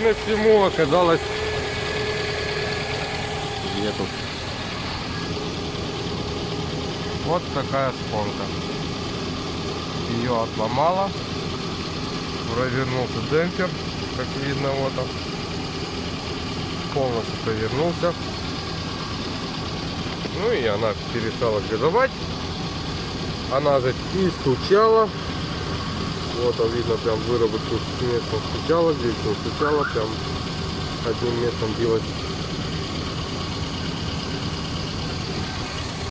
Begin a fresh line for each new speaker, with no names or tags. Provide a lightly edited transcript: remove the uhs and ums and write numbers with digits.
Причина всему оказалась нету. Вот такая спонка. Ее отломала. Провернулся демпфер, как видно, вот он. Полностью повернулся. Ну и она перестала газовать. Она же и стучала. Вот он видно, прям выработку местом стучала, здесь не стучала, прям одним местом билась